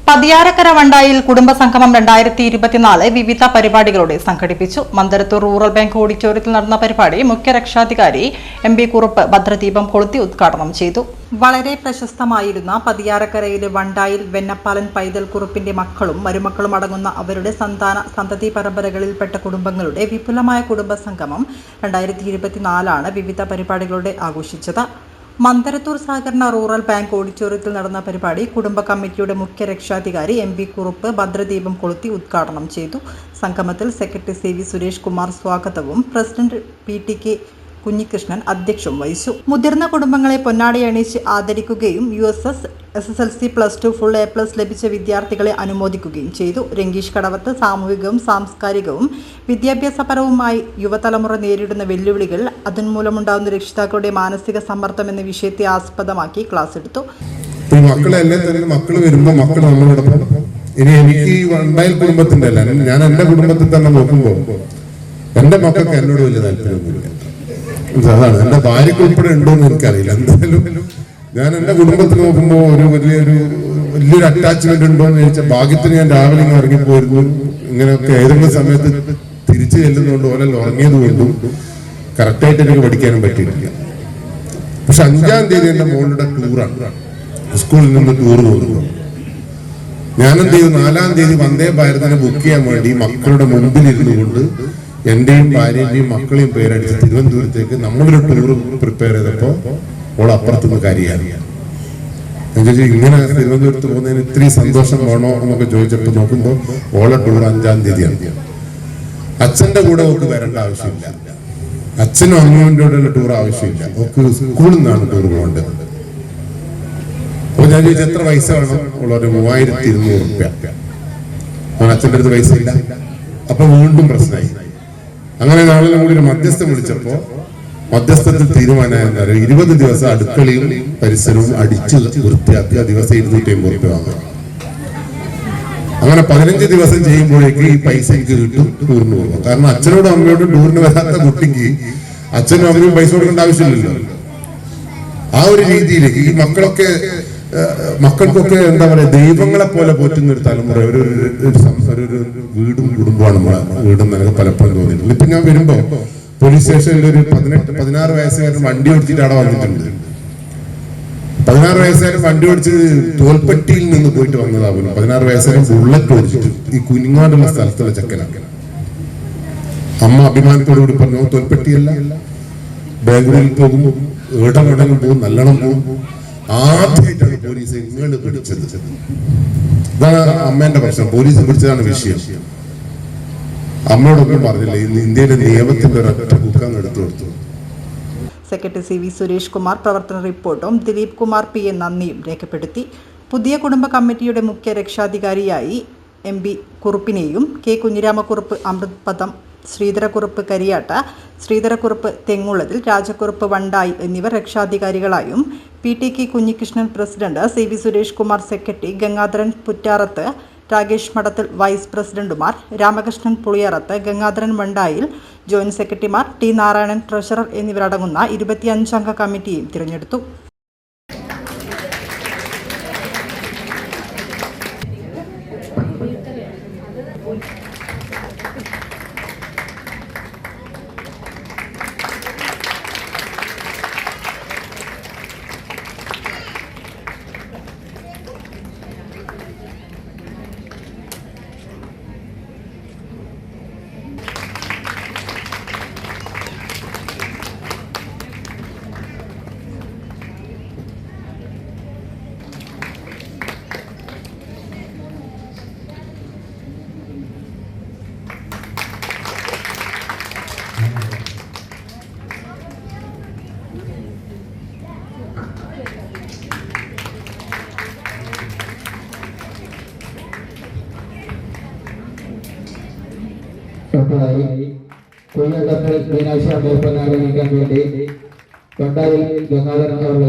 പതിയാരക്കര വണ്ടായിൽ കുടുംബസംഗമം 2024 വിവിധ പരിപാടികളോടെ സംഘടിപ്പിച്ചു. മന്ദരത്തൂർ റൂറൽ ബാങ്ക് ഓഡിറ്റോറിയത്തിൽ നടന്ന പരിപാടി മുഖ്യ രക്ഷാധികാരി MB കുറുപ്പ് ഭദ്രദീപം കൊളുത്തി ഉദ്ഘാടനം ചെയ്തു. വളരെ പ്രശസ്തമായിരുന്ന പതിയാരക്കരയിലെ വണ്ടായിൽ വെന്നപ്പാലൻ പൈതൽ കുറുപ്പിന്റെ മക്കളും മരുമക്കളും അടങ്ങുന്ന അവരുടെ സന്തതി പരമ്പരകളിൽപ്പെട്ട കുടുംബങ്ങളുടെ വിപുലമായ കുടുംബസംഗമം 2024 വിവിധ പരിപാടികളോടെ ആഘോഷിച്ചത്. മന്ദരത്തൂർ സഹകരണ റൂറൽ ബാങ്ക് ഓഡിറ്റോറിയത്തിൽ നടന്ന പരിപാടി കുടുംബ കമ്മിറ്റിയുടെ മുഖ്യ രക്ഷാധികാരി MB കുറുപ്പ് ഭദ്രദീപം കൊളുത്തി ഉദ്ഘാടനം ചെയ്തു. സംഗമത്തിൽ സെക്രട്ടറി CV സുരേഷ് കുമാർ സ്വാഗതവും പ്രസിഡന്റ് PTK കുഞ്ഞികൃഷ്ണൻ അധ്യക്ഷവും വഹിച്ചു. മുതിർന്ന കുടുംബങ്ങളെ പൊന്നാടി അണിയിച്ച് ആദരിക്കുകയും USS SSLC +2 ഫുൾ A+ ലഭിച്ച വിദ്യാർത്ഥികളെ അനുമോദിക്കുകയും ചെയ്തു. രംഗീഷ് കടവത്ത് സാമൂഹികവും സാംസ്കാരികവും വിദ്യാഭ്യാസപരവുമായി യുവതലമുറ നേരിടുന്ന വെല്ലുവിളികൾ, അതുമൂലമുണ്ടാകുന്ന രക്ഷിതാക്കളുടെ മാനസിക സമ്മർദ്ദം എന്ന വിഷയത്തെ ആസ്പദമാക്കി ക്ലാസ് എടുത്തു. മക്കൾ വരുമ്പോൾ മക്കൾ നമ്മളോടൊപ്പം ഇനി എനിക്ക് ഈ വണ്ടായിൽ കുടുംബത്തിന്റെ അല്ല, ഞാൻ എന്റെ കുടുംബത്തിൽ തന്നെ നോക്കുമ്പോൾ എന്റെ മക്കൾക്ക് എന്നോട് വലിയ താല്പര്യമൊന്നുമില്ല. അതാണ് എന്റെ ഭാര്യക്ക് ഉൾപ്പെടെ ഉണ്ടോന്ന് എനിക്കറിയില്ല. എന്തായാലും ഞാൻ എന്റെ കുടുംബത്തിൽ നോക്കുമ്പോൾ വലിയൊരു അറ്റാച്ച്മെന്റ് ഉണ്ടോന്ന് ചോദിച്ചാൽ ഭാഗ്യത്തിന് ഞാൻ രാവിലെ ഇങ്ങനെ ഇറങ്ങിപ്പോയിരുന്നു. ഇങ്ങനെയൊക്കെ ഏതെങ്കിലും സമയത്ത് തിരിച്ചു ചെല്ലുന്നതുകൊണ്ട് ഓരോ ഉറങ്ങിയത് കൊണ്ടും കറക്റ്റായിട്ട് എനിക്ക് പഠിക്കാനും പറ്റിയിട്ടില്ല. പക്ഷെ 5-ാം തീയതി എന്റെ മോളുടെ ടൂറാണ്, സ്കൂളിൽ നിന്ന് ടൂർ പോകുന്നു. ഞാനെന്ത് ചെയ്തു, 4-ാം തീയതി വന്ദേ ഭാരതിനെ ബുക്ക് ചെയ്യാൻ വേണ്ടി മക്കളുടെ മുമ്പിൽ ഇരുന്നു കൊണ്ട് എന്റെയും ഭാര്യന്റെയും മക്കളെയും പേരടിച്ച് തിരുവനന്തപുരത്തേക്ക് നമ്മളൊരു ടൂർ പ്രിപ്പയർ ചെയ്തപ്പോ ഓൾ അപ്പുറത്തുനിന്ന് കാര്യമാണ്. ഞാൻ ചോദിച്ചു, ഇങ്ങനെ തിരുവനന്തപുരത്ത് പോകുന്നതിന് ഇത്രയും സന്തോഷം വേണോ എന്നൊക്കെ ചോദിച്ചപ്പോ നോക്കുമ്പോൾ ഓളെ ടൂർ 5-ാം തീയതിയാണ്. അച്ഛന്റെ കൂടെ ഓക്ക് വരേണ്ട ആവശ്യമില്ല, അച്ഛനും അമ്മൂന്റെ കൂടെ ടൂർ ആവശ്യമില്ല, ഓക്ക് സ്കൂളിൽ നിന്നാണ് ടൂർ പോകേണ്ടത്. അപ്പൊ ഞാൻ ചോദിച്ചു, എത്ര പൈസ വേണം? ഉള്ളൊരു 3200 രൂപ. അച്ഛൻ്റെ അടുത്ത് പൈസ ഇല്ല. അപ്പൊ വീണ്ടും പ്രശ്നമായി. അങ്ങനെ നാളെ കൂടി ഒരു മധ്യസ്ഥം വിളിച്ചപ്പോ മധ്യസ്ഥത്തിൽ തീരുമാനമായിരുന്ന 20 ദിവസം അടുക്കളയും പരിസരവും അടിച്ച് വൃത്തിയാക്കി ദിവസം 250 രൂപ വാങ്ങും. അങ്ങനെ 15 ദിവസം ചെയ്യുമ്പോഴേക്ക് ഈ പൈസ എനിക്ക് കിട്ടും, ടൂറിന് പോകും. കാരണം അച്ഛനോടും അമ്മയോടും ടൂറിന് വരാത്ത കുട്ടിക്ക് അച്ഛനും അമ്മയും പൈസ കൊടുക്കേണ്ട ആവശ്യമില്ലല്ലോ. ആ ഒരു രീതിയിൽ ഈ മക്കൾക്കൊക്കെ എന്താ പറയാ, ദൈവങ്ങളെ പോലെ പോറ്റുന്ന ഒരു തലമുറ, ഒരു വീടും കുടുംബമാണ് നമ്മളെ വീടെന്ന് എനിക്ക് പലപ്പോഴും തോന്നിയിട്ടുണ്ട്. ഇപ്പൊ ഞാൻ വരുമ്പോ പോലീസ് സ്റ്റേഷനിൽ ഒരു 16 വയസ്സുകാരൻ വണ്ടി ഓടിച്ചിട്ട് അവിടെ വന്നിട്ടുണ്ട്. 16 വയസ്സുകാരൻ വണ്ടി ഓടിച്ച് തോൽപ്പെട്ടിയിൽ നിന്ന് പോയിട്ട് വന്നതാവുന്നു. 16 വയസ്സുകാരൻ ബുള്ളറ്റ് ഓടിച്ചിട്ട് ഈ കുഞ്ഞാടുള്ള സ്ഥലത്തുള്ള ചെക്കനാണ്. അമ്മ അഭിമാനത്തോടു കൂടി പറഞ്ഞു, തോൽപ്പെട്ടിയല്ല, ബാംഗ്ലൂരിൽ പോകും, ഏടം പോകും, നല്ലോണം പോകും. ആദ്യമായിട്ടാണ് പോലീസ് ഇങ്ങനെ പിടിച്ചത്. ഇതാണ് അമ്മേന്റെ പ്രശ്നം, പോലീസ് പിടിച്ചതാണ് വിഷയം. അമ്മയോടൊന്നും പറഞ്ഞില്ല. ഇന്ത്യയിലെ നിയമത്തിന്റെ ഒരൊറ്റ ബുക്കാണ് എടുത്തു കൊടുത്തു. സെക്രട്ടറി CV സുരേഷ് കുമാർ പ്രവർത്തന റിപ്പോർട്ടും ദിലീപ് കുമാർ PA നന്ദിയും രേഖപ്പെടുത്തി. പുതിയ കുടുംബ കമ്മിറ്റിയുടെ മുഖ്യ രക്ഷാധികാരിയായി MB കുറുപ്പിനെയും K കുഞ്ഞിരാമക്കുറുപ്പ് അമൃത്പദം, ശ്രീധരക്കുറുപ്പ് കരിയാട്ട, ശ്രീധരക്കുറുപ്പ് തെങ്ങുള്ളതിൽ, രാജക്കുറുപ്പ് വണ്ടായി എന്നിവർ രക്ഷാധികാരികളായും PTK Kunhikrishnan president, CV Suresh Kumar secretary, Gangadharan Puttarath, Rakesh മഠത്തിൽ വൈസ് പ്രസിഡന്റുമാർ, രാമകൃഷ്ണൻ പുളിയറത്ത്, ഗംഗാധരൻ വണ്ടായിൽ ജോയിന്റ് സെക്രട്ടറിമാർ, T നാരായണൻ ട്രഷറർ എന്നിവരടങ്ങുന്ന 25 അംഗ കമ്മിറ്റിയും തിരഞ്ഞെടുത്തു. കുഞ്ഞിടത്തിൽ മീനാക്ഷി അമ്മ ആരംഭിക്കാൻ വേണ്ടി വണ്ടായിൽ ഗംഗാധരൻ അവരുടെ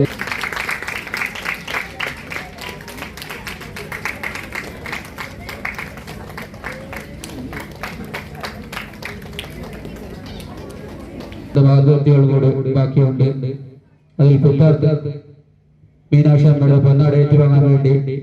ഭാഗവതികളോട് ബാക്കിയുണ്ട്. അതിൽ പുത്താർത്ത് മീനാക്ഷി അമ്മയുടെ പൊന്നാട ഏറ്റുവാങ്ങാൻ വേണ്ടി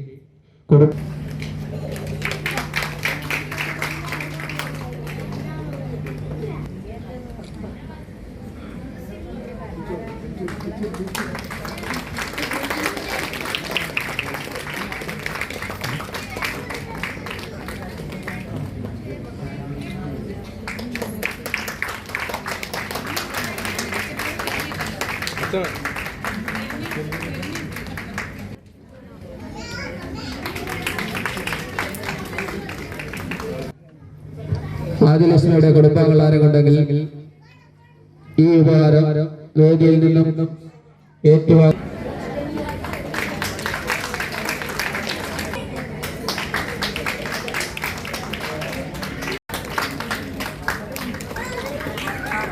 ആദിലക്ഷ്മിയുടെ കുടുംബാംഗങ്ങൾ ആരെങ്കിലും ഈ ഉപഹാരം വേദിയിൽ നിന്നും ഏറ്റുവാങ്ങി